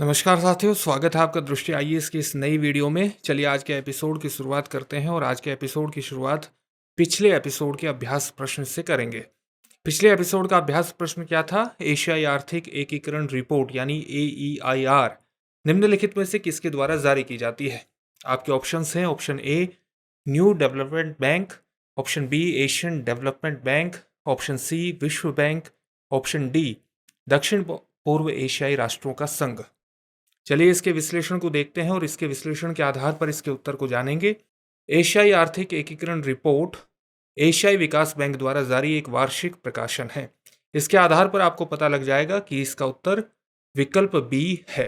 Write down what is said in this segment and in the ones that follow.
नमस्कार साथियों, स्वागत है आपका दृष्टि आईएएस की इस नई वीडियो में। चलिए आज के एपिसोड की शुरुआत करते हैं और आज के एपिसोड की शुरुआत पिछले एपिसोड के अभ्यास प्रश्न से करेंगे। पिछले एपिसोड का अभ्यास प्रश्न क्या था? एशियाई आर्थिक एकीकरण रिपोर्ट यानी AEIR निम्नलिखित में से किसके द्वारा जारी की जाती है? आपके ऑप्शंस हैं option A New Development Bank, option B Asian Development Bank, option C विश्व बैंक, ऑप्शन डी दक्षिण पूर्व एशियाई राष्ट्रों का संघ। चलिए इसके विश्लेषण को देखते हैं और इसके विश्लेषण के आधार पर इसके उत्तर को जानेंगे। एशियाई आर्थिक एकीकरण रिपोर्ट एशियाई विकास बैंक द्वारा जारी एक वार्षिक प्रकाशन है। इसके आधार पर आपको पता लग जाएगा कि इसका उत्तर विकल्प बी है।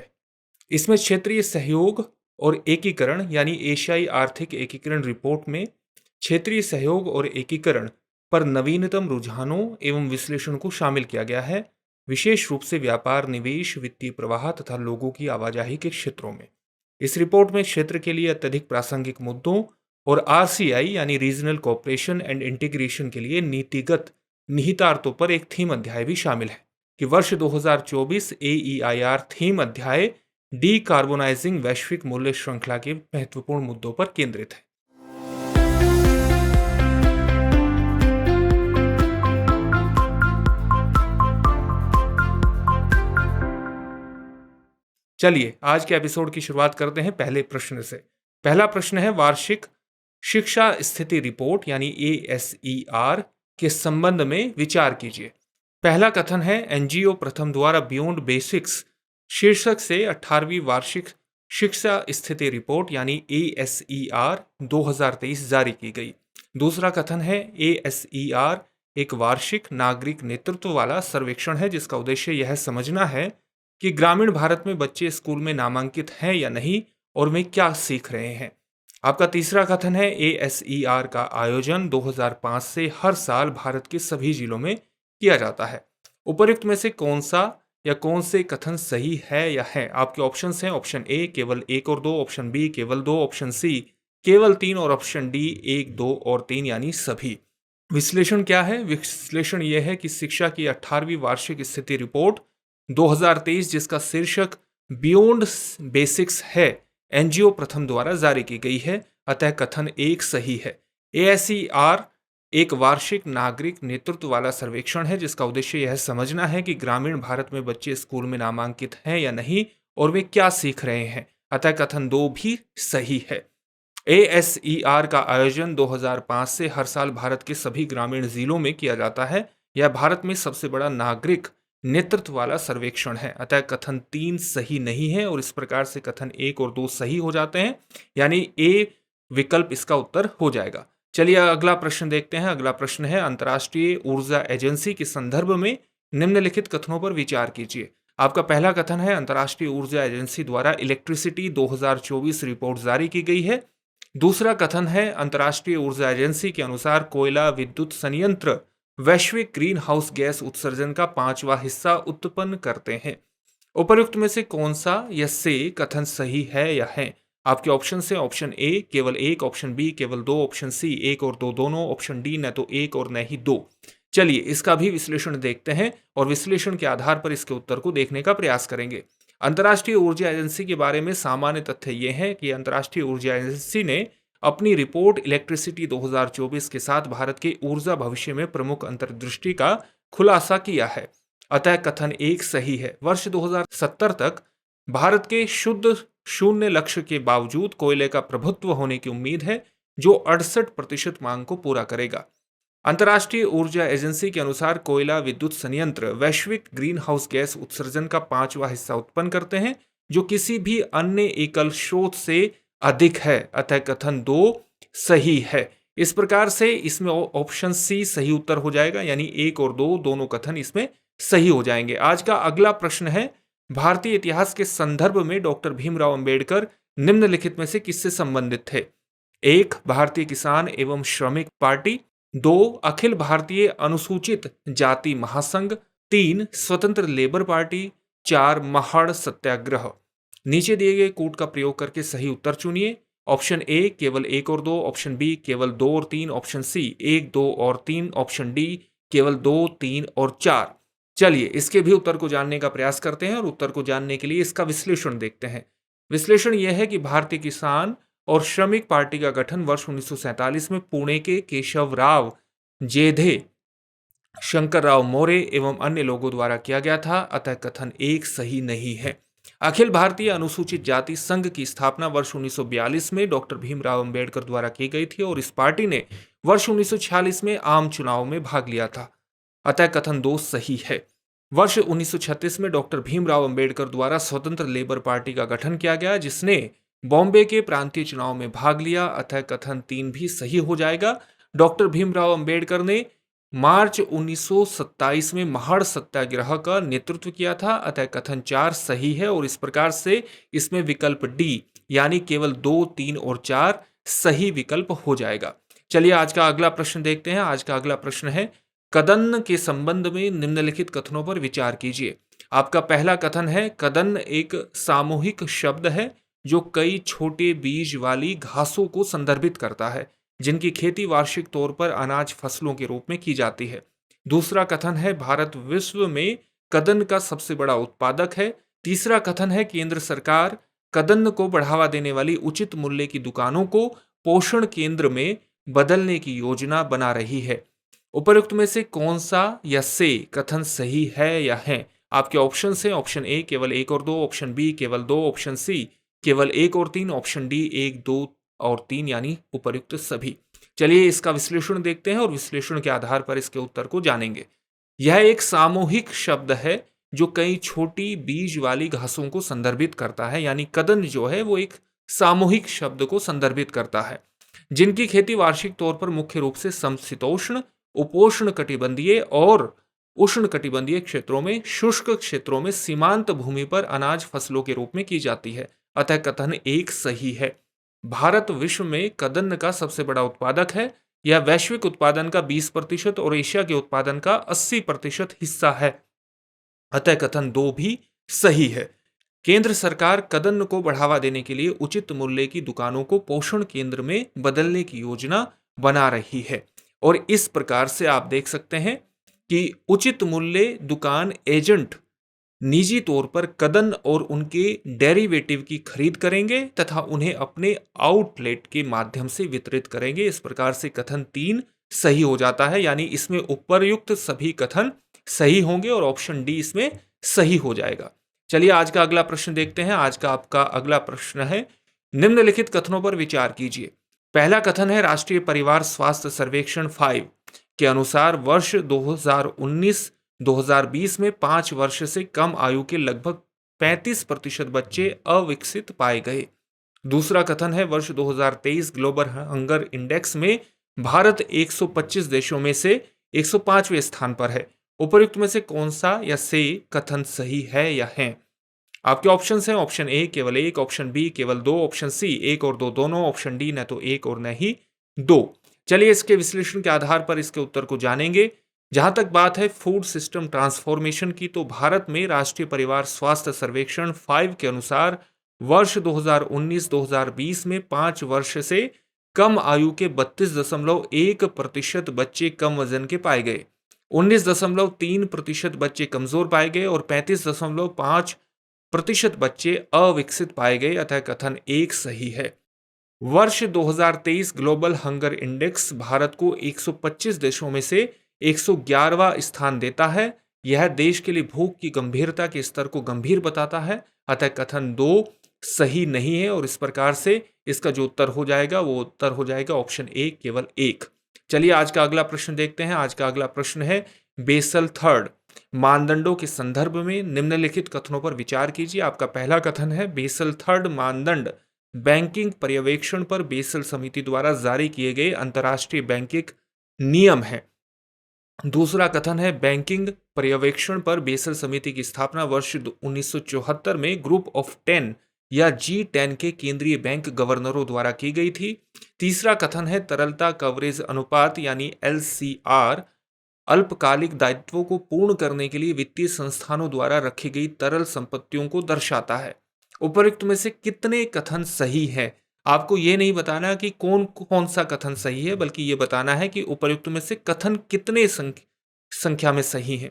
इसमें क्षेत्रीय सहयोग और एकीकरण यानी एशियाई आर्थिक एकीकरण रिपोर्ट में क्षेत्रीय सहयोग और एकीकरण पर नवीनतम रुझानों एवं विश्लेषण को शामिल किया गया है, विशेष रूप से व्यापार, निवेश, वित्तीय प्रवाह तथा लोगों की आवाजाही के क्षेत्रों में। इस रिपोर्ट में क्षेत्र के लिए अत्यधिक प्रासंगिक मुद्दों और RCI यानी रीजनल कोऑपरेशन एंड इंटीग्रेशन के लिए नीतिगत निहितार्थों पर एक थीम अध्याय भी शामिल है कि वर्ष 2024 AEIR थीम अध्याय डीकार्बोनाइजिंग वैश्विक मूल्य श्रृंखला के महत्वपूर्ण मुद्दों पर केंद्रित है। चलिए आज के एपिसोड की शुरुआत करते हैं पहले प्रश्न से। पहला प्रश्न है वार्षिक शिक्षा स्थिति रिपोर्ट यानी ASER के संबंध में विचार कीजिए। पहला कथन है एनजीओ प्रथम द्वारा बियॉन्ड बेसिक्स शीर्षक से 18वीं वार्षिक शिक्षा स्थिति रिपोर्ट यानी ASER 2023 जारी की गई। दूसरा कथन है ASER एक वार्षिक नागरिक नेतृत्व वाला सर्वेक्षण है जिसका उद्देश्य यह समझना है कि ग्रामीण भारत में बच्चे स्कूल में नामांकित हैं या नहीं और वे क्या सीख रहे हैं। आपका तीसरा कथन है ASER का आयोजन 2005 से हर साल भारत के सभी जिलों में किया जाता है। उपर्युक्त में से कौन सा या कौन से कथन सही है या है? आपके ऑप्शंस हैं ऑप्शन ए केवल 1 और 2, ऑप्शन बी केवल 2, ऑप्शन सी केवल 3 और ऑप्शन डी 1, 2 और 3 यानी सभी। विश्लेषण क्या है? विश्लेषण यह है कि शिक्षा की 18वीं वार्षिक स्थिति रिपोर्ट 2023 जिसका शीर्षक बियॉन्ड बेसिक्स है, एनजीओ प्रथम द्वारा जारी की गई है, अतः कथन एक सही है। ASER एक वार्षिक नागरिक नेतृत्व वाला सर्वेक्षण है जिसका उद्देश्य यह समझना है कि ग्रामीण भारत में बच्चे स्कूल में नामांकित हैं या नहीं और वे क्या सीख रहे हैं, अतः कथन 2 भी सही है। ASER का आयोजन 2005 से हर साल भारत के सभी ग्रामीण जिलों में किया जाता है। यह भारत में सबसे बड़ा नागरिक नेतृत्व वाला सर्वेक्षण है, अतः कथन 3 सही नहीं है और इस प्रकार से कथन 1 और 2 सही हो जाते हैं, यानी ए विकल्प इसका उत्तर हो जाएगा। चलिए अगला प्रश्न देखते हैं। अगला प्रश्न है अंतर्राष्ट्रीय ऊर्जा एजेंसी के संदर्भ में निम्नलिखित कथनों पर विचार कीजिए। आपका पहला कथन है अंतर्राष्ट्रीय ऊर्जा एजेंसी द्वारा इलेक्ट्रिसिटी 2024 रिपोर्ट जारी की गई है। दूसरा कथन है अंतर्राष्ट्रीय ऊर्जा एजेंसी के अनुसार कोयला विद्युत संयंत्र वैश्विक ग्रीन हाउस गैस उत्सर्जन का 5वां हिस्सा उत्पन्न करते हैं। उपर्युक्त में से कौन सा या से कथन सही है या है? आपके ऑप्शन से ऑप्शन ए केवल 1, ऑप्शन बी केवल 2, ऑप्शन सी 1 और 2 दोनों, ऑप्शन डी न तो 1 और न ही 2। चलिए इसका भी विश्लेषण देखते हैं और विश्लेषण के आधार पर इसके उत्तर को देखने का प्रयास करेंगे। अंतर्राष्ट्रीय ऊर्जा एजेंसी के बारे में सामान्य तथ्य ये है कि अंतर्राष्ट्रीय ऊर्जा एजेंसी ने अपनी रिपोर्ट इलेक्ट्रिसिटी 2024 के साथ भारत के ऊर्जा भविष्य में प्रमुख अंतर्दृष्टि का खुलासा किया है, अतः कथन 1 सही है। वर्ष 2070 तक भारत के शुद्ध शून्य लक्ष्य के बावजूद कोयले का प्रभुत्व होने की उम्मीद है जो 68% मांग को पूरा करेगा। अंतर्राष्ट्रीय ऊर्जा एजेंसी के अनुसार कोयला विद्युत संयंत्र वैश्विक ग्रीन हाउस गैस उत्सर्जन का 5वां हिस्सा उत्पन्न करते हैं जो किसी भी अन्य एकल स्रोत से अधिक है, अतः कथन 2 सही है। इस प्रकार से इसमें ऑप्शन सी सही उत्तर हो जाएगा, यानी 1 और 2 दोनों कथन इसमें सही हो जाएंगे। आज का अगला प्रश्न है भारतीय इतिहास के संदर्भ में डॉक्टर भीमराव अंबेडकर निम्नलिखित में से किससे संबंधित थे? 1 भारतीय किसान एवं श्रमिक पार्टी, 2 अखिल भारतीय अनुसूचित जाति महासंघ, 3 स्वतंत्र लेबर पार्टी, 4 महाड़ सत्याग्रह। नीचे दिए गए कोड का प्रयोग करके सही उत्तर चुनिए। ऑप्शन ए केवल 1 और 2, ऑप्शन बी केवल 2 और 3, ऑप्शन सी 1, 2 और 3, ऑप्शन डी केवल 2, 3 और 4। चलिए इसके भी उत्तर को जानने का प्रयास करते हैं और उत्तर को जानने के लिए इसका विश्लेषण देखते हैं। विश्लेषण यह है कि भारतीय किसान और श्रमिक पार्टी का गठन वर्ष 1947 में पुणे के केशवराव जेधे, शंकरराव मोरे एवं अन्य लोगों द्वारा किया गया था, अतः कथन एक सही नहीं है। अखिल भारतीय अनुसूचित जाति संघ की स्थापना वर्ष 1942 में डॉक्टर भीमराव अंबेडकर द्वारा की गई थी और इस पार्टी ने वर्ष 1946 में आम चुनाव में भाग लिया था, अतः कथन दो सही है। वर्ष 1936 में डॉक्टर भीमराव अंबेडकर द्वारा स्वतंत्र लेबर पार्टी का गठन किया गया, जिसने बॉम्बे के प्रांतीय चुनाव में भाग लिया, अतः कथन 3 भी सही हो जाएगा। डॉक्टर भीमराव अंबेडकर ने मार्च 1927 में महाड़ सत्याग्रह का नेतृत्व किया था, अतः कथन 4 सही है और इस प्रकार से इसमें विकल्प डी यानी केवल 2, 3 और 4 सही विकल्प हो जाएगा। चलिए आज का अगला प्रश्न देखते हैं। आज का अगला प्रश्न है, कदन्न के संबंध में निम्नलिखित कथनों पर विचार कीजिए। आपका पहला कथन है, कदन्न एक सामूहिक शब्द है जो कई छोटे बीज वाली घासों को संदर्भित करता है जिनकी खेती वार्षिक तौर पर अनाज फसलों के रूप में की जाती है। दूसरा कथन है, भारत विश्व में कदन्न का सबसे बड़ा उत्पादक है। तीसरा कथन है, केंद्र सरकार कदन्न को बढ़ावा देने वाली उचित मूल्य की दुकानों को पोषण केंद्र में बदलने की योजना बना रही है। उपरोक्त में से कौन सा या से कथन सही है या है? आपके ऑप्शन है, ऑप्शन ए केवल 1 और 2, ऑप्शन बी केवल 2, ऑप्शन सी केवल 1 और 3, ऑप्शन डी 1, 2 और 3 यानी उपर्युक्त सभी। चलिए इसका विश्लेषण देखते हैं और विश्लेषण के आधार पर इसके उत्तर को जानेंगे। यह एक सामूहिक शब्द है जो कई छोटी बीज वाली घासों को संदर्भित करता है, यानी कदन्न जो है वो एक सामूहिक शब्द को संदर्भित करता है जिनकी खेती वार्षिक तौर पर मुख्य रूप से समशीतोष्ण, उपोष्ण कटिबंधीय और उष्ण कटिबंधीय क्षेत्रों में, शुष्क क्षेत्रों में सीमांत भूमि पर अनाज फसलों के रूप में की जाती है, अतः कथन एक सही है। भारत विश्व में कदन्न का सबसे बड़ा उत्पादक है। यह वैश्विक उत्पादन का 20% और एशिया के उत्पादन का 80% हिस्सा है, अतः कथन 2 भी सही है। केंद्र सरकार कदन्न को बढ़ावा देने के लिए उचित मूल्य की दुकानों को पोषण केंद्र में बदलने की योजना बना रही है और इस प्रकार से आप देख सकते हैं कि उचित मूल्य दुकान एजेंट निजी तौर पर कदन्न और उनके डेरिवेटिव की खरीद करेंगे तथा उन्हें अपने आउटलेट के माध्यम से वितरित करेंगे। इस प्रकार से कथन 3 सही हो जाता है, यानी इसमें उपर्युक्त सभी कथन सही होंगे और ऑप्शन डी इसमें सही हो जाएगा। चलिए आज का अगला प्रश्न देखते हैं। आज का आपका अगला प्रश्न है, निम्नलिखित कथनों पर विचार कीजिए। पहला कथन है, राष्ट्रीय परिवार स्वास्थ्य सर्वेक्षण 5 के अनुसार वर्ष 2019-2020 में 5 वर्ष से कम आयु के लगभग 35% बच्चे अविकसित पाए गए। दूसरा कथन है, वर्ष 2023 ग्लोबल हंगर इंडेक्स में भारत 125 देशों में से 105वें स्थान पर है। उपर्युक्त में से कौन सा या से कथन सही है या है? आपके ऑप्शन हैं, ऑप्शन ए केवल 1, ऑप्शन बी केवल 2, ऑप्शन सी 1 और 2 दोनों, ऑप्शन डी न तो 1 और न ही 2। चलिए इसके विश्लेषण के आधार पर इसके उत्तर को जानेंगे। जहां तक बात है फूड सिस्टम ट्रांसफॉर्मेशन की, तो भारत में राष्ट्रीय परिवार स्वास्थ्य सर्वेक्षण 5 के अनुसार वर्ष 2019-2020 में 5 वर्ष से कम आयु के 32.1% बच्चे कम वजन के पाए गए, 19.3% बच्चे कमजोर पाए गए और 35.5% बच्चे अविकसित पाए गए, अतः कथन 1 सही है। वर्ष 2023 ग्लोबल हंगर इंडेक्स भारत को 125 देशों में से 111वां स्थान देता है। यह देश के लिए भूख की गंभीरता के स्तर को गंभीर बताता है, अतः कथन 2 सही नहीं है और इस प्रकार से इसका जो उत्तर हो जाएगा वो उत्तर हो जाएगा ऑप्शन ए केवल 1। चलिए आज का अगला प्रश्न देखते हैं। आज का अगला प्रश्न है, बेसल थर्ड मानदंडों के संदर्भ में निम्नलिखित कथनों पर विचार कीजिए। आपका पहला कथन है, बेसल थर्ड मानदंड बैंकिंग पर्यवेक्षण पर बेसल समिति द्वारा जारी किए गए अंतर्राष्ट्रीय बैंकिंग नियम है। दूसरा कथन है, बैंकिंग पर्यवेक्षण पर बेसल समिति की स्थापना वर्ष 1974 में ग्रुप ऑफ 10 या G10 के केंद्रीय बैंक गवर्नरों द्वारा की गई थी। तीसरा कथन है, तरलता कवरेज अनुपात यानी LCR अल्पकालिक दायित्वों को पूर्ण करने के लिए वित्तीय संस्थानों द्वारा रखी गई तरल संपत्तियों को दर्शाता है। उपर्युक्त में से कितने कथन सही हैं? आपको ये नहीं बताना कि कौन कौन सा कथन सही है, बल्कि ये बताना है कि उपर्युक्त में से कथन कितने संख्या में सही हैं।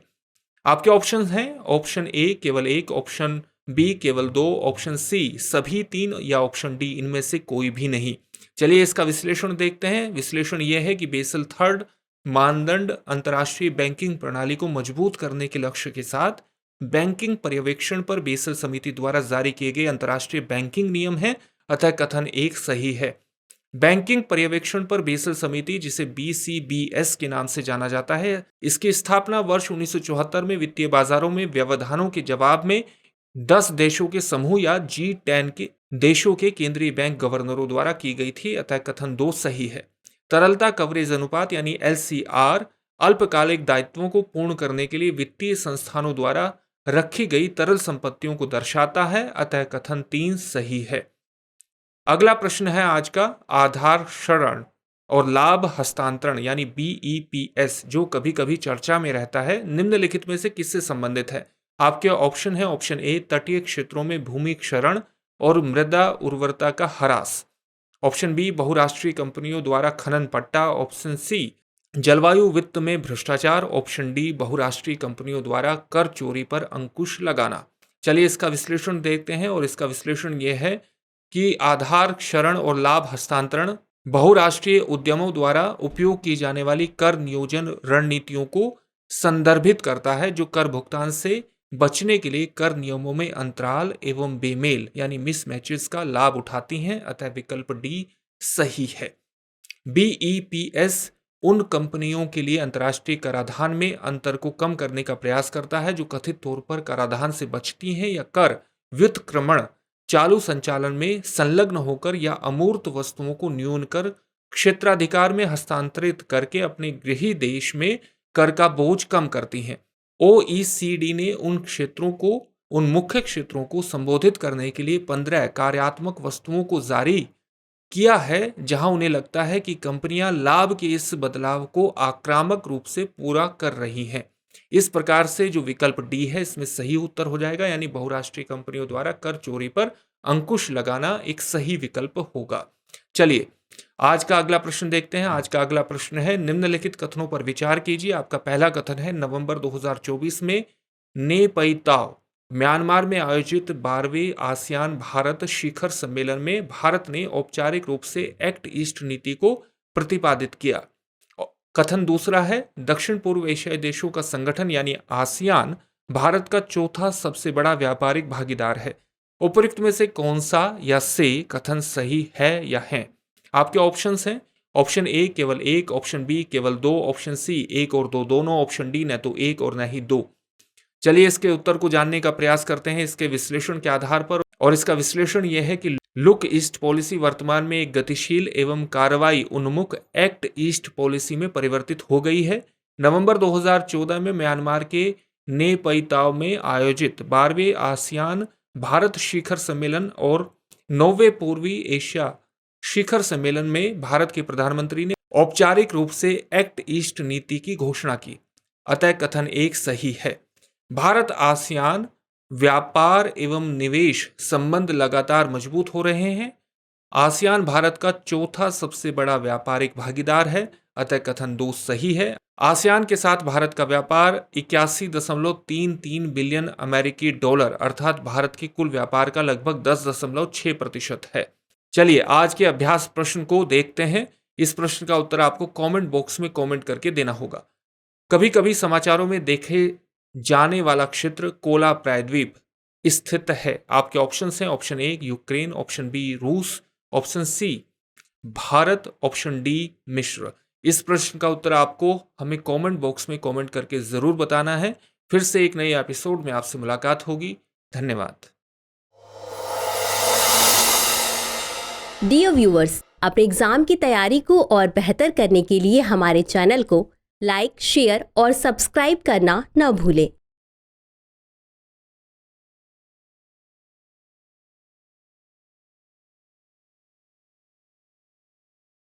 आपके ऑप्शन हैं ऑप्शन ए केवल 1, ऑप्शन बी केवल 2, ऑप्शन सी सभी 3 या ऑप्शन डी इनमें से कोई भी नहीं। चलिए इसका विश्लेषण देखते हैं। विश्लेषण यह है कि बेसल थर्ड मानदंड अंतर्राष्ट्रीय बैंकिंग प्रणाली को मजबूत करने के लक्ष्य के साथ बैंकिंग पर्यवेक्षण पर बेसल समिति द्वारा जारी किए गए अंतर्राष्ट्रीय बैंकिंग नियम है, अतः कथन 1 सही है। बैंकिंग पर्यवेक्षण पर बेसल समिति, जिसे BCBS के नाम से जाना जाता है, इसकी स्थापना वर्ष 1974 में वित्तीय बाजारों में व्यवधानों के जवाब में 10 देशों के समूह या G10 के देशों के केंद्रीय बैंक गवर्नरों द्वारा की गई थी, अतः कथन 2 सही है। तरलता कवरेज अनुपात यानी LCR अल्पकालिक दायित्वों को पूर्ण करने के लिए वित्तीय संस्थानों द्वारा रखी गई तरल संपत्तियों को दर्शाता है, अतः कथन 3 सही है। अगला प्रश्न है आज का, आधार क्षरण और लाभ हस्तांतरण यानी BEPS जो कभी कभी चर्चा में रहता है, निम्नलिखित में से किससे संबंधित है? आपके ऑप्शन है ऑप्शन ए तटीय क्षेत्रों में भूमि क्षरण और मृदा उर्वरता का ह्रास, ऑप्शन बी बहुराष्ट्रीय कंपनियों द्वारा खनन पट्टा, ऑप्शन सी जलवायु वित्त में भ्रष्टाचार, ऑप्शन डी बहुराष्ट्रीय कंपनियों द्वारा कर चोरी पर अंकुश लगाना। चलिए इसका विश्लेषण देखते हैं और इसका विश्लेषण यह है कि आधार क्षरण और लाभ हस्तांतरण बहुराष्ट्रीय उद्यमों द्वारा उपयोग की जाने वाली कर नियोजन रणनीतियों को संदर्भित करता है जो कर भुगतान से बचने के लिए कर नियमों में अंतराल एवं बेमेल यानी मिसमैचेस का लाभ उठाती हैं, अतः विकल्प डी सही है। BEPS उन कंपनियों के लिए अंतर्राष्ट्रीय कराधान में अंतर को कम करने का प्रयास करता है जो कथित तौर पर कराधान से बचती हैं या कर व्युत्क्रमण चालू संचालन में संलग्न होकर या अमूर्त वस्तुओं को न्यून कर क्षेत्राधिकार में हस्तांतरित करके अपने गृह देश में कर का बोझ कम करती हैं। OECD ने उन मुख्य क्षेत्रों को संबोधित करने के लिए 15 कार्यात्मक वस्तुओं को जारी किया है जहां उन्हें लगता है कि कंपनियां लाभ के इस बदलाव को आक्रामक रूप से पूरा कर रही हैं। इस प्रकार से जो विकल्प डी है इसमें सही उत्तर हो जाएगा, यानी बहुराष्ट्रीय कंपनियों द्वारा कर चोरी पर अंकुश लगाना एक सही विकल्प होगा। चलिए आज का अगला प्रश्न देखते हैं। आज का अगला प्रश्न है, निम्नलिखित कथनों पर विचार कीजिए। आपका पहला कथन है, नवंबर 2024 में नेपैताव म्यांमार में आयोजित 12वें आसियान भारत शिखर सम्मेलन में भारत ने औपचारिक रूप से एक्ट ईस्ट नीति को प्रतिपादित किया। कथन दूसरा है, दक्षिण पूर्व एशियाई देशों का संगठन यानी आसियान भारत का चौथा सबसे बड़ा व्यापारिक भागीदार है। उपरोक्त में से कौन सा या से कथन सही है या है? आपके ऑप्शंस हैं ऑप्शन ए केवल 1, ऑप्शन बी केवल 2, ऑप्शन सी 1 और 2 दोनों, ऑप्शन डी न तो 1 और न ही 2। चलिए इसके उत्तर को जानने का प्रयास करते हैं इसके विश्लेषण के आधार पर, और इसका विश्लेषण यह है कि लुक ईस्ट पॉलिसी वर्तमान में एक गतिशील एवं कार्रवाई उन्मुख एक्ट ईस्ट पॉलिसी में परिवर्तित हो गई है। नवंबर 2014 में म्यांमार के नेपैताव में आयोजित 12वें आसियान भारत शिखर सम्मेलन और 9वें पूर्वी एशिया शिखर सम्मेलन में भारत के प्रधानमंत्री ने औपचारिक रूप से एक्ट ईस्ट नीति की घोषणा की, अतः कथन 1 सही है। भारत आसियान व्यापार एवं निवेश संबंध लगातार मजबूत हो रहे हैं। आसियान भारत का चौथा सबसे बड़ा व्यापारिक भागीदार है, अतः कथन 2 सही है। आसियान के साथ भारत का व्यापार 81.33 बिलियन अमेरिकी डॉलर अर्थात भारत के कुल व्यापार का लगभग 10.6% है। चलिए आज के अभ्यास प्रश्न को देखते हैं। इस प्रश्न का उत्तर आपको कमेंट बॉक्स में कमेंट करके देना होगा। कभी कभी समाचारों में देखे जाने वाला क्षेत्र कोला प्रायद्वीप स्थित है। आपके ऑप्शंस हैं option A Ukraine, option B रूस, option C Bharat, option D मिस्र। इस प्रश्न का उत्तर आपको हमें कमेंट बॉक्स में कमेंट करके जरूर बताना है। फिर से एक नए एपिसोड में आपसे मुलाकात होगी। धन्यवाद। डियर व्यूअर्स, अपने एग्जाम की तैयारी को और बेहतर करने के लिए हमारे चैनल को लाइक, शेयर और सब्सक्राइब करना न भूलें।